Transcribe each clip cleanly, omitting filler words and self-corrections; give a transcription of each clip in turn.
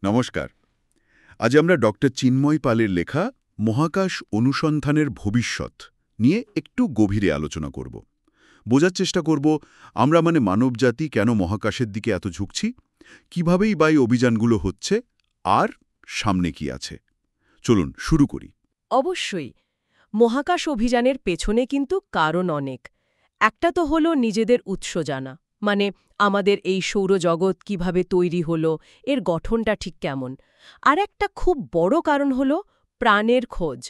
নমস্কার। আজ আমরা ডক্টর চিন্ময় পালের লেখা মহাকাশ অনুসন্ধানের ভবিষ্যৎ নিয়ে একটু গভীরে আলোচনা করব। বোঝার চেষ্টা করব আমরা মানবজাতি কেন মহাকাশের দিকে এত ঝুঁকছি, কিভাবেই বা এই অভিযানগুলো হচ্ছে, আর সামনে কি আছে। চলুন শুরু করি। অবশ্যই মহাকাশ অভিযানের পেছনে কিন্তু কারণ অনেক। একটা তো হলো নিজেদের উৎস জানা, আমাদের এই সৌরজগৎ কিভাবে তৈরি হলো, এর গঠনটা ঠিক কেমন। আর একটা খুব বড় কারণ হলো প্রাণের খোঁজ,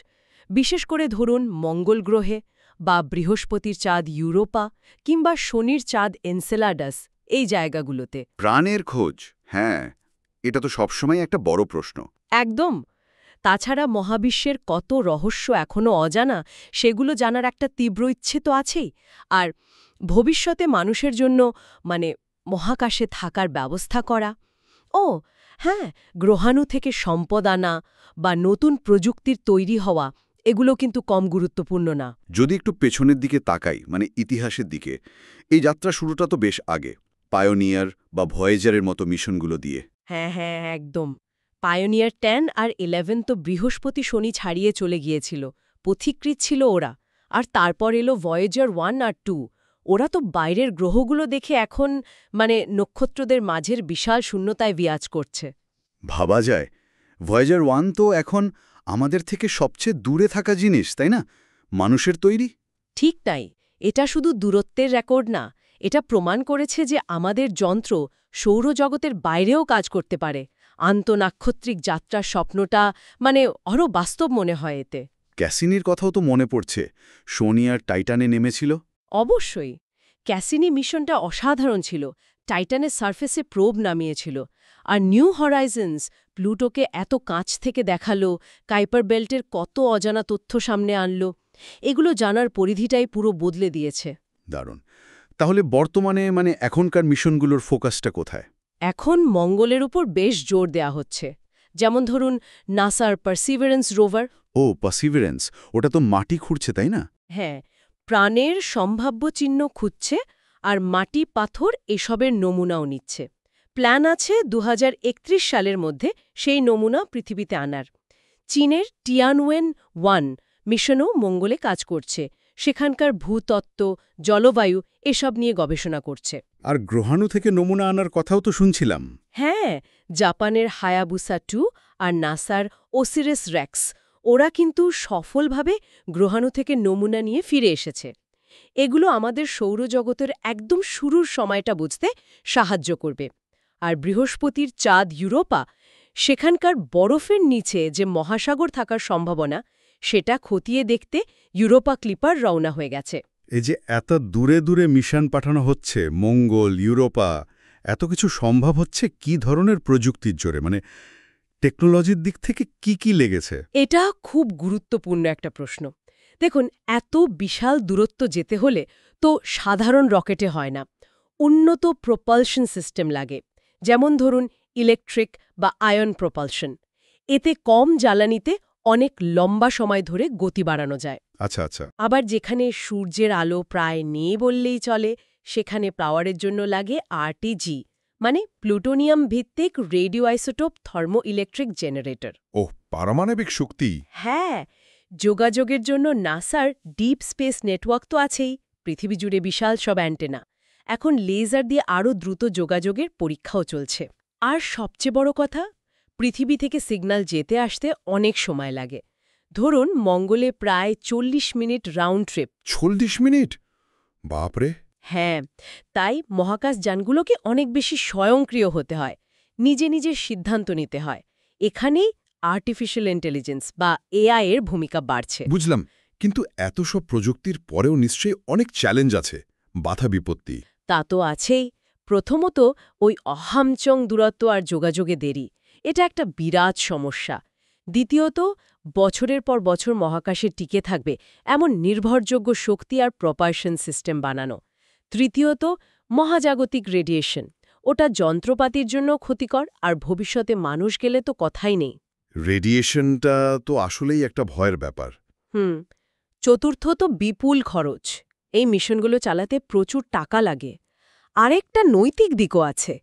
বিশেষ করে ধরুন মঙ্গল গ্রহে বা বৃহস্পতির চাঁদ ইউরোপা কিংবা শনির চাঁদ এনসেলাডাস, এই জায়গাগুলোতে। প্রাণের খোঁজ, হ্যাঁ, এটা তো সবসময় একটা বড় প্রশ্ন। একদম। তাছাড়া মহাবিশ্বের কত রহস্য এখনও অজানা, সেগুলো জানার একটা তীব্র ইচ্ছে তো আছেই। আর ভবিষ্যতে মানুষের জন্য মহাকাশে থাকার ব্যবস্থা করা, ও হ্যাঁ, গ্রহাণু থেকে সম্পদ আনা বা নতুন প্রযুক্তির তৈরি হওয়া, এগুলো কিন্তু কম গুরুত্বপূর্ণ না। যদি একটু পেছনের দিকে তাকাই, ইতিহাসের দিকে, এই যাত্রা শুরুটা তো বেশ আগে, পায়োনিয়ার বা ভয়েজারের মতো মিশনগুলো দিয়ে। হ্যাঁ, একদম। পায়োনিয়ার 10 আর 11 তো বৃহস্পতি শনি ছাড়িয়ে চলে গিয়েছিল, পথিকৃৎ ছিল ওরা। আর তারপর এলো ভয়েজার 1 আর 2। ওরা তো বাইরের গ্রহগুলো দেখে এখন নক্ষত্রদের মাঝের বিশাল শূন্যতায় বিরাজ করছে। ভাবা যায়, ভয়েজার 1 তো এখন আমাদের থেকে সবচেয়ে দূরে থাকা জিনিস, তাই না? মানুষের তৈরি। ঠিক তাই। এটা শুধু দূরত্বের রেকর্ড না, এটা প্রমাণ করেছে যে আমাদের যন্ত্র সৌরজগতের বাইরেও কাজ করতে পারে। আন্তঃনাক্ষত্রিক যাত্রার স্বপ্নটা আরও বাস্তব মনে হয় এতে। ক্যাসিনির কথাও তো মনে পড়ছে, শনি আর টাইটানে নেমেছিল। অবশ্যই। ক্যাসিনি মিশনটা অসাধারণ ছিল। টাইটানের সারফেসে প্রোব নামিয়েছিল। আর নিউ হরাইজন্স প্লুটোকে এত কাছ থেকে দেখালো, কাইপার বেল্টের কত অজানা তথ্য সামনে আনলো। এগুলো জানার পরিধিটাই পুরো বদলে দিয়েছে। দারুণ। তাহলে বর্তমানে এখনকার মিশনগুলোর ফোকাসটা কোথায়? এখন মঙ্গলের উপর বেশ জোর দেয়া হচ্ছে। যেমন ধরুন নাসার পারসিভারেন্স রোভার। ও, পারসিভারেন্স, ওটা তো মাটি খুঁড়ছে, তাই না? হ্যাঁ, প্রাণের সম্ভাব্য চিহ্ন খুঁজছে আর মাটি পাথর এসবের নমুনাও নিচ্ছে। প্ল্যান আছে 2031 সালের মধ্যে সেই নমুনা পৃথিবীতে আনার। চীনের টিয়ানওয়েন 1 মিশনও মঙ্গলে কাজ করছে, সেখানকার ভূতত্ত্ব, জলবায়ু এসব নিয়ে গবেষণা করছে। আর গ্রহাণু থেকে নমুনা আনার কথাও তো শুনছিলাম। হ্যাঁ, জাপানের হায়াবুসা 2 আর নাসার ওসিরিস রেক্স, ওরা কিন্তু সফলভাবে গ্রহাণু থেকে নমুনা নিয়ে ফিরে এসেছে। এগুলো আমাদের সৌরজগতের একদম শুরুর সময়টা বুঝতে সাহায্য করবে। আর বৃহস্পতির চাঁদ ইউরোপা, সেখানকার বরফের নিচে যে মহাসাগর থাকার সম্ভাবনা, সেটা খতিয়ে দেখতে ইউরোপা ক্লিপার রওনা হয়ে গেছে। এই যে এত দূরে দূরে মিশন পাঠানো হচ্ছে, মঙ্গল, ইউরোপা, এত কিছু সম্ভব হচ্ছে কি ধরনের প্রযুক্তির জোরে? টেকনোলজির দিক থেকে কি লেগেছে? এটা খুব গুরুত্বপূর্ণ একটা প্রশ্ন। দেখুন, এত বিশাল দূরত্ব যেতে হলে তো সাধারণ রকেটে হয় না। উন্নত প্রপালশন সিস্টেম লাগে, যেমন ধরুন ইলেকট্রিক বা আয়ন প্রপালশন। এতে কম জ্বালানিতে অনেক লম্বা সময় ধরে গতি বাড়ানো যায়। আচ্ছা। আবার যেখানে সূর্যের আলো প্রায় নেই বললেই চলে, সেখানে পাওয়ারের জন্য লাগে আরটিজি, প্লুটোনিয়াম ভিত্তিক radio isotope thermo electric generator. Oh, পারমাণবিক শক্তি। হ্যাঁ, যোগাযোগের জন্য নাসার ডিপ স্পেস নেটওয়ার্ক তো আছেই, পৃথিবী জুড়ে বিশাল সব অ্যান্টেনা। এখন লেজার দিয়ে আরও দ্রুত যোগাযোগের পরীক্ষাও চলছে। আর সবচেয়ে বড় কথা, পৃথিবী থেকে সিগন্যাল যেতে আসতে অনেক সময় লাগে। ধরুন মঙ্গলে প্রায় 40 মিনিট রাউন্ড ট্রিপ। 40 মিনিট? বাপরে! হ্যাঁ, তাই মহাকাশযানগুলোকে অনেক বেশি স্বয়ংক্রিয় হতে হয়, নিজে সিদ্ধান্ত নিতে হয়। এখানেই আর্টিফিশিয়াল ইন্টেলিজেন্স বা এআই এর ভূমিকা বাড়ছে। বুঝলাম, কিন্তু এত সব প্রযুক্তির পরেও নিশ্চয়ই অনেক চ্যালেঞ্জ আছে, বাধা বিপত্তি। তা তো আছেই। প্রথমত, ওই অহামচং দূরত্ব আর যোগাযোগে দেরি, এটা একটা বিরাট সমস্যা। দ্বিতীয়ত, বছরের পর বছর মহাকাশে টিকে থাকবে এমন নির্ভরযোগ্য শক্তি আর প্রপালশন সিস্টেম বানানো। তৃতীয়ত, মহাজাগতিক রেডিয়েশন, ওটা যন্ত্রপাতির জন্য ক্ষতিকর, আর ভবিষ্যতে মানুষ গেলে তো কথাই নেই। রেডিয়েশনটা তো আসলেই একটা ভয়ের ব্যাপার। চতুর্থত, বিপুল খরচ। এই মিশনগুলো চালাতে প্রচুর টাকা লাগে। আরেকটা নৈতিক দিকও আছে,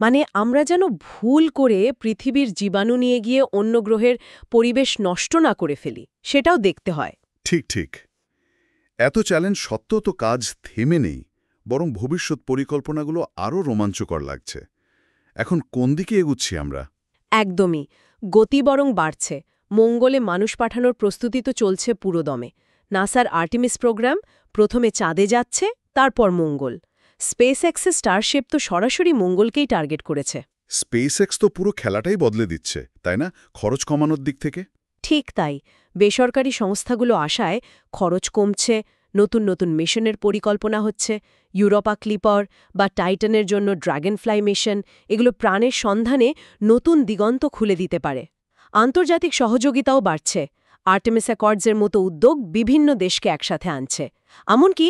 মানে আমরা যেন ভুল করে পৃথিবীর জীবাণু নিয়ে গিয়ে অন্য গ্রহের পরিবেশ নষ্ট না করে ফেলি, সেটাও দেখতে হয়। ঠিক ঠিক। এত চ্যালেঞ্জ সত্ত্বেও তো কাজ থেমে নেই, বরং ভবিষ্যৎ পরিকল্পনাগুলো আরও রোমাঞ্চকর লাগছে। এখন কোন দিকে এগুচ্ছি আমরা? একদমই। গতি বরং বাড়ছে। মঙ্গলে মানুষ পাঠানোর প্রস্তুতি তো চলছে পুরোদমে। নাসার আর্টেমিস প্রোগ্রাম প্রথমে চাঁদে যাচ্ছে, তারপর মঙ্গল। স্পেস এক্সের স্টারশিপ তো সরাসরি মঙ্গলকেই টার্গেট করেছে। স্পেস এক্স তো পুরো খেলাটাই বদলে দিচ্ছে, তাই না? খরচ কমানোর দিক থেকে। ঠিক তাই। বেসরকারি সংস্থাগুলো আশায় খরচ কমছে, নতুন নতুন মিশনের পরিকল্পনা হচ্ছে। ইউরোপা ক্লিপার বা টাইটানের জন্য ড্রাগনফ্লাই মিশন, এগুলো প্রাণের সন্ধানে নতুন দিগন্ত খুলে দিতে পারে। আন্তর্জাতিক সহযোগিতাও বাড়ছে। আর্টেমিস অ্যাকর্ডসের মতো উদ্যোগ বিভিন্ন দেশকে একসাথে আনছে। এমনকি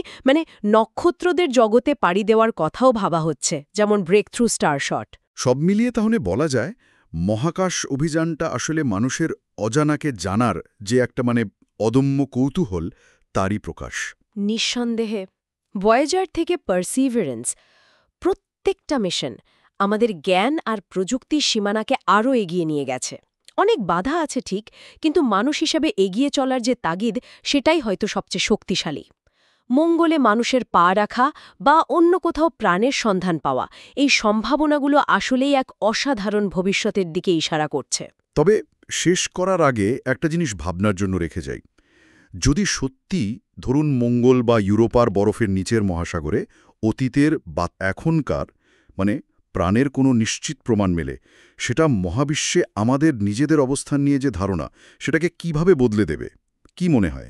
নক্ষত্রদের জগতে পাড়ি দেওয়ার কথাও ভাবা হচ্ছে, যেমন ব্রেক থ্রু স্টারশট। সব মিলিয়ে তাহলে বলা যায় মহাকাশ অভিযানটা আসলে মানুষের অজানাকে জানার যে একটা অদম্য কৌতূহল, তারই প্রকাশ। নিঃসন্দেহে। ভয়েজার থেকে পারসিভারেন্স, প্রত্যেকটা মিশন আমাদের জ্ঞান আর প্রযুক্তির সীমানাকে আরও এগিয়ে নিয়ে গেছে। অনেক বাধা আছে ঠিক, কিন্তু মানুষ হিসেবে এগিয়ে চলার যে তাগিদ, সেটাই হয়তো সবচেয়ে শক্তিশালী। মঙ্গলে মানুষের পা রাখা বা অন্য কোথাও প্রাণের সন্ধান পাওয়া, এই সম্ভাবনাগুলো আসলেই এক অসাধারণ ভবিষ্যতের দিকে ইশারা করছে। তবে শেষ করার আগে একটা জিনিস ভাবনার জন্য রেখে যাই। যদি সত্যি ধরুন মঙ্গল বা ইউরোপার বরফের নিচের মহাসাগরে অতীতের বা এখনকার প্রাণের কোনো নিশ্চিত প্রমাণ মেলে, সেটা মহাবিশ্বে আমাদের নিজেদের অবস্থান নিয়ে যে ধারণা, সেটাকে কিভাবে বদলে দেবে? কি মনে হয়?